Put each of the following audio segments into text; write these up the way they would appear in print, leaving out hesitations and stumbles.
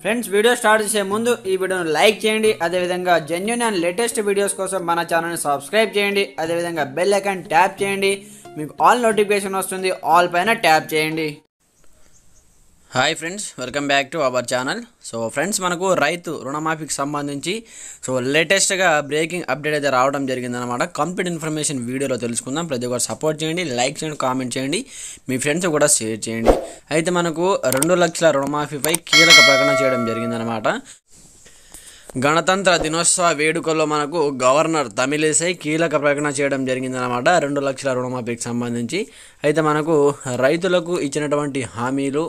Friends, video start చేసే ముందు ఈ వీడియోను లైక్ చేయండి. అదేవిధంగా జెన్యూన్ అండ్ లేటెస్ట్ వీడియోస్ కోసం మన ఛానల్ని సబ్స్క్రైబ్ చేయండి. అదేవిధంగా బెల్ ఐకాన్ ట్యాప్ చేయండి. మీకు ఆల్ నోటిఫికేషన్ వస్తుంది. ఆల్ పైన ట్యాప్ చేయండి. Hi friends, welcome back to our channel. So friends, మనకు రైతు రుణమాఫీకి సంబంధించి లేటెస్ట్గా బ్రేకింగ్ అప్డేట్ అయితే రావడం జరిగిందనమాట. కంప్లీట్ ఇన్ఫర్మేషన్ వీడియోలో తెలుసుకుందాం. ప్రతి ఒక్కరు సపోర్ట్ చేయండి, లైక్ చేయండి, కామెంట్ చేయండి, మీ ఫ్రెండ్స్ కూడా షేర్ చేయండి. అయితే మనకు 2 లక్షల రుణమాఫీపై కీలక ప్రకటన చేయడం జరిగిందనమాట. గణతంత్ర దినోత్సవ వేడుకల్లో మనకు గవర్నర్ తమిళిసై కీలక ప్రకటన చేయడం జరిగిందనమాట 2 లక్షల రుణమాఫీకి సంబంధించి. అయితే మనకు రైతులకు ఇచ్చినటువంటి హామీలు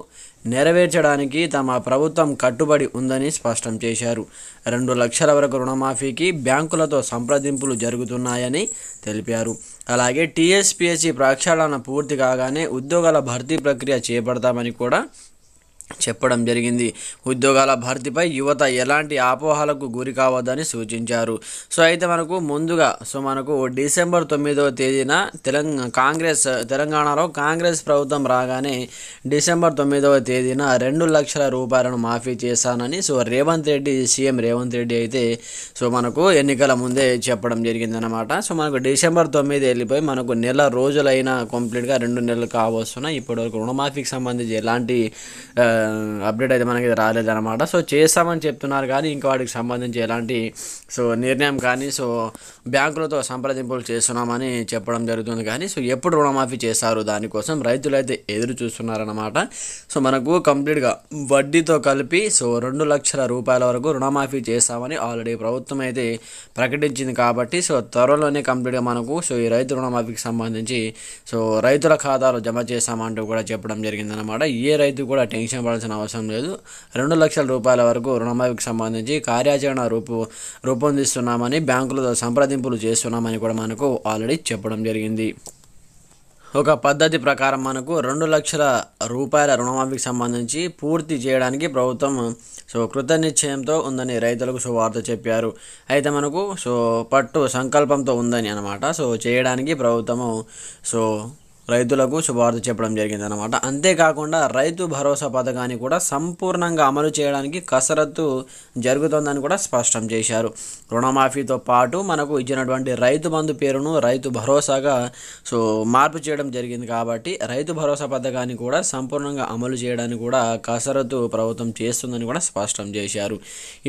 నెరవేర్చడానికి తమ ప్రభుత్వం కట్టుబడి ఉందని స్పష్టం చేశారు. 2 లక్షల వరకు రుణమాఫీకి బ్యాంకులతో సంప్రదింపులు జరుగుతున్నాయని తెలిపారు. అలాగే టీఎస్పీఎస్సీ ప్రక్షాళన పూర్తి కాగానే ఉద్యోగాల భర్తీ ప్రక్రియ చేపడతామని కూడా చెప్పడం జరిగింది. ఉద్యోగాల భర్తీపై యువత ఎలాంటి అపోహలకు గురి కావద్దని సూచించారు. అయితే మనకు డిసెంబర్ 9వ తేదీన తెలంగాణలో కాంగ్రెస్ ప్రభుత్వం రాగానే డిసెంబర్ 9వ తేదీన 2 లక్షల రూపాయలను మాఫీ చేశానని సీఎం రేవంత్ రెడ్డి అయితే మనకు ఎన్నికల ముందే చెప్పడం జరిగిందనమాట. మనకు డిసెంబర్ 9 వెళ్ళిపోయి మనకు నెల రోజులైనా కంప్లీట్గా 2 నెలలు కావస్తున్నాయి. ఇప్పటివరకు రుణమాఫీకి సంబంధించి ఎలాంటి అప్డేట్ అయితే మనకి రాలేదన్నమాట. చేస్తామని చెప్తున్నారు కానీ ఇంకా వాటికి సంబంధించి ఎలాంటి నిర్ణయం కానీ బ్యాంకులతో సంప్రదింపులు చేస్తున్నామని చెప్పడం జరుగుతుంది. కానీ ఎప్పుడు రుణమాఫీ చేస్తారు దానికోసం రైతులు అయితే ఎదురు చూస్తున్నారన్నమాట. మనకు కంప్లీట్గా వడ్డీతో కలిపి 2 లక్షల రూపాయల వరకు రుణమాఫీ చేస్తామని ఆల్రెడీ ప్రభుత్వం అయితే ప్రకటించింది. కాబట్టి త్వరలోనే కంప్లీట్గా మనకు ఈ రైతు రుణమాఫీకి సంబంధించి రైతుల ఖాతాలో జమ చేస్తామంటూ కూడా చెప్పడం జరిగిందనమాట. ఏ రైతు కూడా టెన్షన్ పడాల్సిన అవసరం లేదు. 2 లక్షల రూపాయల వరకు రుణమాఫీకి సంబంధించి కార్యాచరణ రూపొందిస్తున్నామని బ్యాంకులతో సంప్రదింపులు చేస్తున్నామని కూడా మనకు ఆల్రెడీ చెప్పడం జరిగింది. ఒక పద్ధతి ప్రకారం మనకు 2 లక్షల రూపాయల రుణమాఫీకి సంబంధించి పూర్తి చేయడానికి ప్రభుత్వం కృతనిశ్చయంతో ఉందని రైతులకు వార్త చెప్పారు. అయితే మనకు పట్టు సంకల్పంతో ఉందని అనమాట. చేయడానికి ప్రభుత్వము రైతులకు శుభవార్త చెప్పడం జరిగిందనమాట. అంతేకాకుండా రైతు భరోసా పథకాన్ని కూడా సంపూర్ణంగా అమలు చేయడానికి కసరత్తు జరుగుతోందని కూడా స్పష్టం చేశారు. రుణమాఫీతో పాటు మనకు ఇచ్చినటువంటి రైతు బంధు పేరును రైతు భరోసాగా మార్పు చేయడం జరిగింది. కాబట్టి రైతు భరోసా పథకాన్ని కూడా సంపూర్ణంగా అమలు చేయడానికి కూడా కసరత్తు ప్రభుత్వం చేస్తుందని కూడా స్పష్టం చేశారు.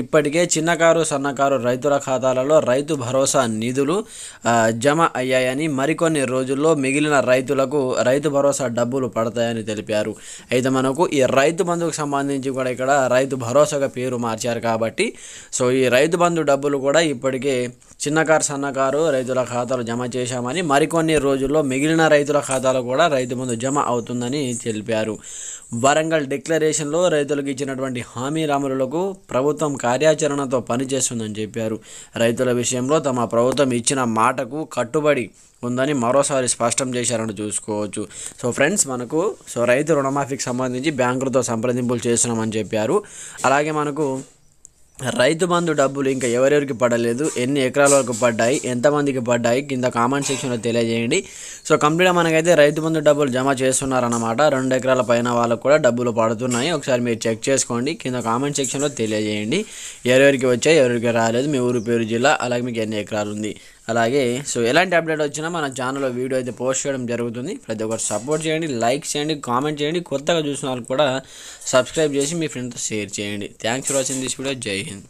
ఇప్పటికే చిన్నకారు సన్నకారు రైతుల ఖాతాలలో రైతు భరోసా నిధులు జమ అయ్యాయని, మరికొన్ని రోజుల్లో మిగిలిన రైతులకు రైతు భరోసా డబ్బులు పడతాయని తెలిపారు. అయితే మనకు ఈ రైతు బంధుకు సంబంధించి కూడా ఇక్కడ రైతు భరోసాగా పేరు మార్చారు. కాబట్టి ఈ రైతు బంధు డబ్బులు కూడా ఇప్పటికే చిన్నకారు సన్నకారు రైతుల ఖాతాలు జమ చేశామని, మరికొన్ని రోజుల్లో మిగిలిన రైతుల ఖాతాలో కూడా రైతు బంధు జమ అవుతుందని తెలిపారు. వరంగల్ డిక్లరేషన్లో రైతులకు ఇచ్చినటువంటి హామీల అమలులకు ప్రభుత్వం కార్యాచరణతో పనిచేస్తుందని చెప్పారు. రైతుల విషయంలో తమ ప్రభుత్వం ఇచ్చిన మాటకు కట్టుబడి ఉందని మరోసారి స్పష్టం చేశారని చూసుకోవచ్చు. ఫ్రెండ్స్, మనకు రైతు రుణమాఫీకి సంబంధించి బ్యాంకులతో సంప్రదింపులు చేస్తున్నామని చెప్పారు. అలాగే మనకు రైతు బంధు డబ్బులు ఇంకా ఎవరెవరికి పడలేదు, ఎన్ని ఎకరాల వరకు పడ్డాయి, ఎంతమందికి పడ్డాయి కింద కామెంట్ సెక్షన్లో తెలియజేయండి. కంప్లీట్గా మనకైతే రైతు బంధు డబ్బులు జమ చేస్తున్నారన్నమాట. 2 ఎకరాల పైన వాళ్ళకు కూడా డబ్బులు పడుతున్నాయి. ఒకసారి మీరు చెక్ చేసుకోండి, కింద కామెంట్ సెక్షన్లో తెలియజేయండి ఎవరెవరికి వచ్చాయి, ఎవరికి రాలేదు, మీ ఊరు పేరు, జిల్లా, అలాగే మీకు ఎన్ని ఎకరాలు ఉంది. అలాగే ఎలాంటి అప్డేట్ వచ్చినా మన ఛానల్లో వీడియో అయితే పోస్ట్ చేయడం జరుగుతుంది. ప్రతి ఒక్కరు సపోర్ట్ చేయండి, లైక్ చేయండి, కామెంట్ చేయండి. కొత్తగా చూసిన వాళ్ళు కూడా సబ్స్క్రైబ్ చేసి మీ ఫ్రెండ్తో షేర్ చేయండి. Thanks for watching this video. జై హింద్.